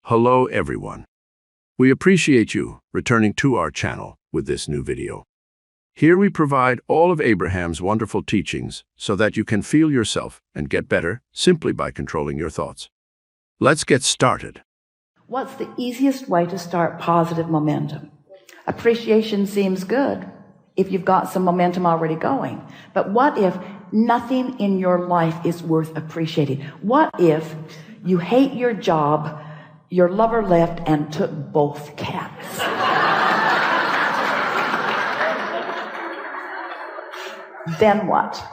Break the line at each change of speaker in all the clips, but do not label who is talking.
Hello everyone. We appreciate you returning to our channel with this new video. Here we provide all of Abraham's wonderful teachings so that you can feel yourself and get better simply by controlling your thoughts. Let's get started.
What's the easiest way to start positive momentum? Appreciation seems good if you've got some momentum already going. But what if nothing in your life is worth appreciating? What if you hate your job, your lover left and took both cats? Then what?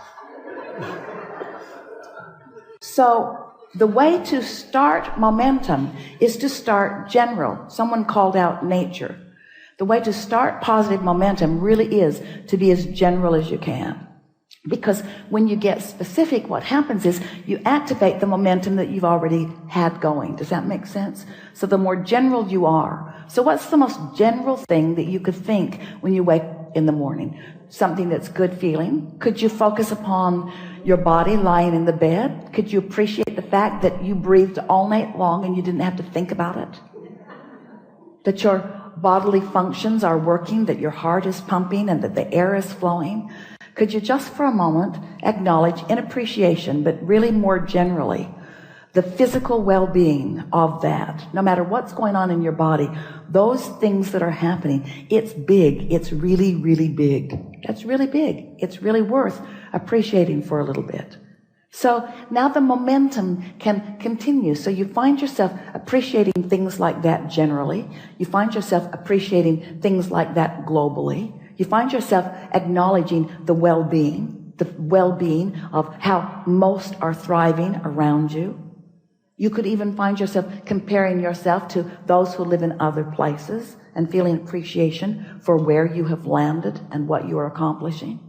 So the way to start momentum is to start general. Someone called out nature. The way to start positive momentum really is to be as general as you can. Because when you get specific, what happens is you activate the momentum that you've already had going. Does that make sense? So the more general you are. So what's the most general thing that you could think when you wake in the morning? Something that's good feeling. Could you focus upon your body lying in the bed? Could you appreciate the fact that you breathed all night long and you didn't have to think about it? That your bodily functions are working, that your heart is pumping and that the air is flowing? Could you just for a moment acknowledge in appreciation, but really more generally, the physical well-being of that? No matter what's going on in your body, those things that are happening, it's big. It's really, really big. That's really big. It's really worth appreciating for a little bit. So now the momentum can continue. So you find yourself appreciating things like that generally. You find yourself appreciating things like that globally. You find yourself acknowledging the well-being of how most are thriving around you. You could even find yourself comparing yourself to those who live in other places and feeling appreciation for where you have landed and what you are accomplishing.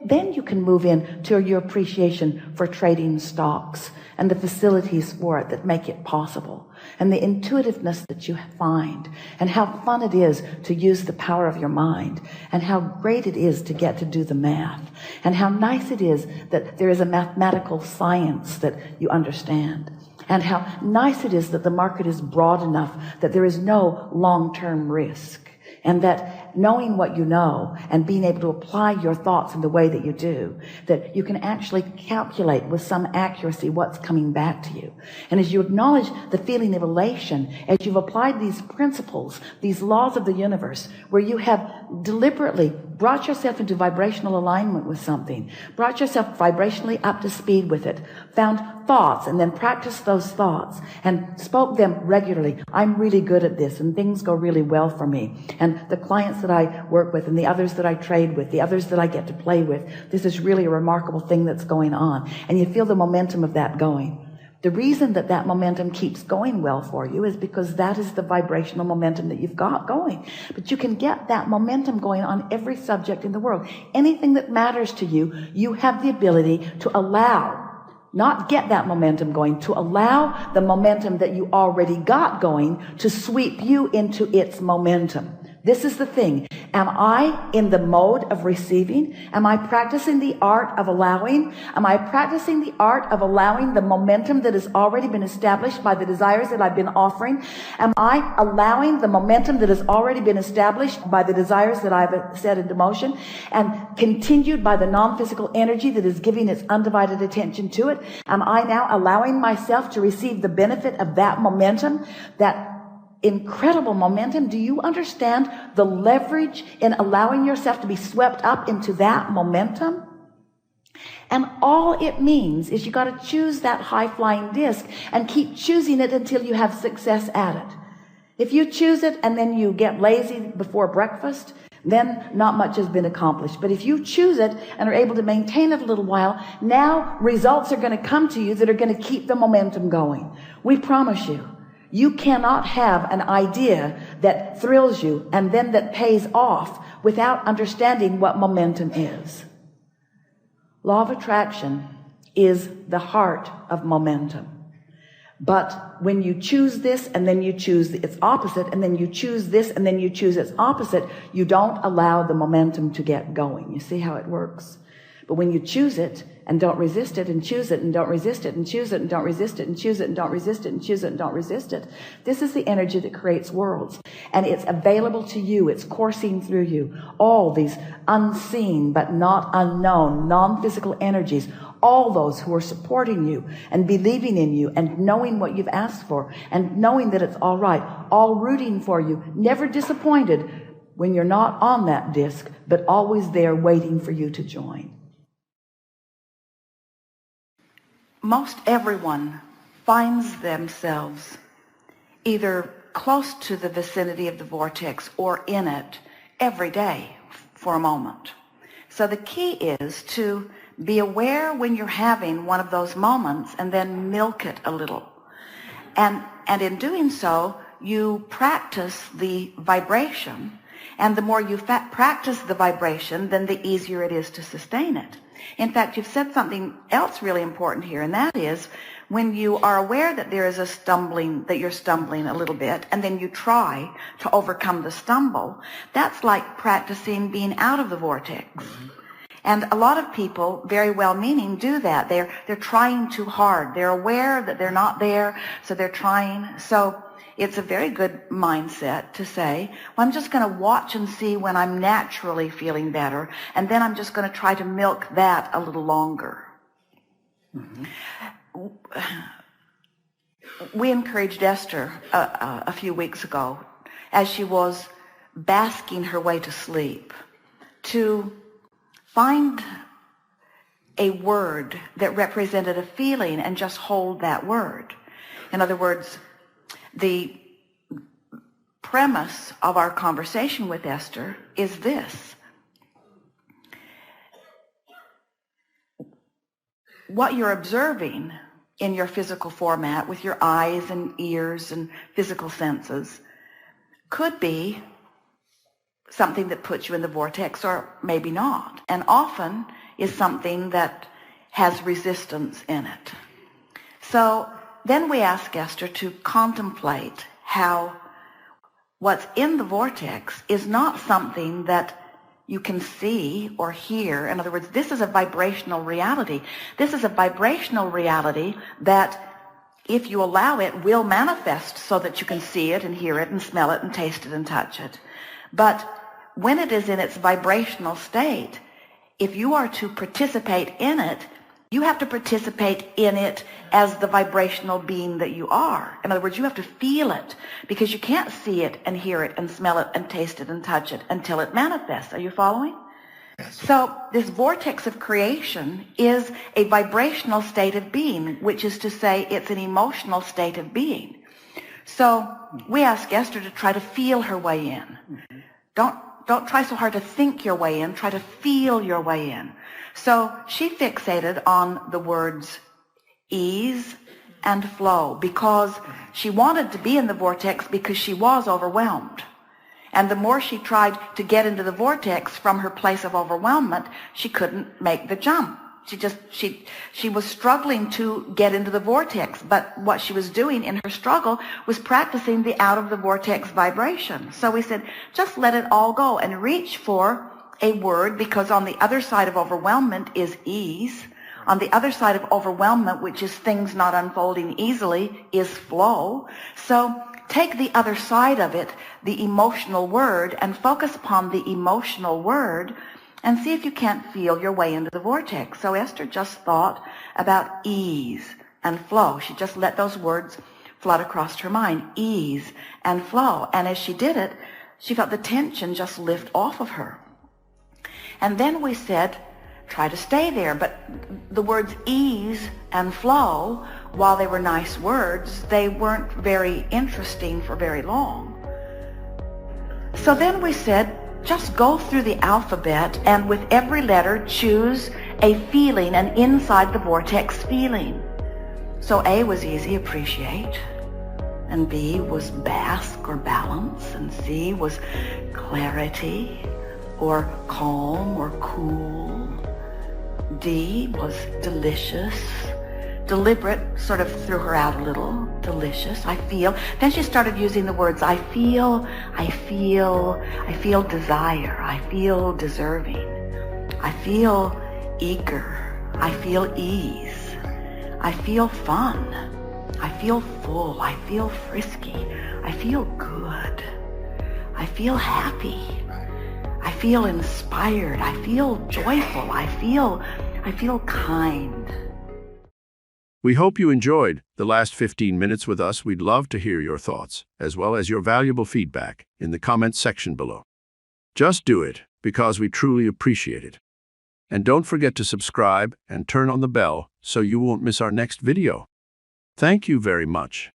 Then you can move in to your appreciation for trading stocks and the facilities for it that make it possible, and the intuitiveness that you find, and how fun it is to use the power of your mind, and how great it is to get to do the math, and how nice it is that there is a mathematical science that you understand, and how nice it is that the market is broad enough that there is no long-term risk. And that knowing what you know and being able to apply your thoughts in the way that you do, that you can actually calculate with some accuracy what's coming back to you. And as you acknowledge the feeling of elation, as you've applied these principles, these laws of the universe, where you have deliberately brought yourself into vibrational alignment with something, brought yourself vibrationally up to speed with it, found thoughts and then practiced those thoughts and spoke them regularly. I'm really good at this and things go really well for me. And the clients that I work with and the others that I trade with, the others that I get to play with, this is really a remarkable thing that's going on. And you feel the momentum of that going. The reason that that momentum keeps going well for you is because that is the vibrational momentum that you've got going. But you can get that momentum going on every subject in the world. Anything that matters to you, you have the ability to allow, not get that momentum going, to allow the momentum that you already got going to sweep you into its momentum. This is the thing. Am I in the mode of receiving? Am I practicing the art of allowing? Am I practicing the art of allowing the momentum that has already been established by the desires that I've been offering? Am I allowing the momentum that has already been established by the desires that I've set into motion and continued by the non-physical energy that is giving its undivided attention to it? Am I now allowing myself to receive the benefit of that momentum, that incredible momentum? Do you understand the leverage in allowing yourself to be swept up into that momentum? And all it means is you got to choose that high-flying disc and keep choosing it until you have success at it. If you choose it and then you get lazy before breakfast, then not much has been accomplished. But if you choose it and are able to maintain it a little while, now results are going to come to you that are going to keep the momentum going. We promise you. You cannot have an idea that thrills you and then that pays off without understanding what momentum is. Law of attraction is the heart of momentum. But when you choose this and then you choose its opposite and then you choose this and then you choose its opposite, you don't allow the momentum to get going. You see how it works? But when you choose it and don't resist it, and choose it and don't resist it, and choose it and don't resist it, and choose it and don't resist it, and choose it and don't resist it, this is the energy that creates worlds. And it's available to you. It's coursing through you. All these unseen but not unknown, non-physical energies, all those who are supporting you and believing in you and knowing what you've asked for and knowing that it's all right, all rooting for you, never disappointed when you're not on that disc, but always there waiting for you to join. Most everyone finds themselves either close to the vicinity of the vortex or in it every day for a moment. So the key is to be aware when you're having one of those moments and then milk it a little. And in doing so, you practice the vibration. And the more you practice the vibration, then the easier it is to sustain it. In fact, you've said something else really important here, and that is when you are aware that there is a stumbling, that you're stumbling a little bit, and then you try to overcome the stumble, that's like practicing being out of the vortex. And a lot of people, very well-meaning, do that. They're trying too hard. They're aware that they're not there, so they're trying. So it's a very good mindset to say, well, I'm just going to watch and see when I'm naturally feeling better, and then I'm just going to try to milk that a little longer. We encouraged Esther a few weeks ago, as she was basking her way to sleep, to find a word that represented a feeling and just hold that word. In other words, the premise of our conversation with Esther is this: what you're observing in your physical format with your eyes and ears and physical senses could be something that puts you in the vortex, or maybe not, and often is something that has resistance in it. So then we ask Esther to contemplate how what's in the vortex is not something that you can see or hear. In other words, this is a vibrational reality. This is a vibrational reality that, if you allow it, will manifest so that you can see it and hear it and smell it and taste it and touch it. But when it is in its vibrational state, if you are to participate in it, you have to participate in it as the vibrational being that you are. In other words, you have to feel it, because you can't see it and hear it and smell it and taste it and touch it until it manifests. Are you following? Yes. So this vortex of creation is a vibrational state of being, which is to say it's an emotional state of being. So we ask Esther to try to feel her way in. Don't try so hard to think your way in. Try to feel your way in. So she fixated on the words ease and flow, because she wanted to be in the vortex because she was overwhelmed. And the more she tried to get into the vortex from her place of overwhelmment, she couldn't make the jump. She was struggling to get into the vortex, but what she was doing in her struggle was practicing the out of the vortex vibration. So we said, just let it all go and reach for a word, because on the other side of overwhelmment is ease. On the other side of overwhelmment, which is things not unfolding easily, is flow. So take the other side of it, the emotional word, and focus upon the emotional word, and see if you can't feel your way into the vortex. So Esther just thought about ease and flow. She just let those words flood across her mind, ease and flow. And as she did it, she felt the tension just lift off of her. And then we said, try to stay there. But the words ease and flow, while they were nice words, they weren't very interesting for very long. So then we said, just go through the alphabet, and with every letter choose a feeling, an inside the vortex feeling. So A was easy, appreciate, and B was bask or balance, and C was clarity or calm or cool. D was delicious. Deliberate sort of threw her out a little. Delicious, I feel. Then she started using the words I feel desire. I feel deserving. I feel eager. I feel ease. I feel fun. I feel full. I feel frisky. I feel good. I feel happy. I feel inspired. I feel joyful. I feel kind.
We hope you enjoyed the last 15 minutes with us. We'd love to hear your thoughts, as well as your valuable feedback, in the comments section below. Just do it, because we truly appreciate it. And don't forget to subscribe and turn on the bell so you won't miss our next video. Thank you very much.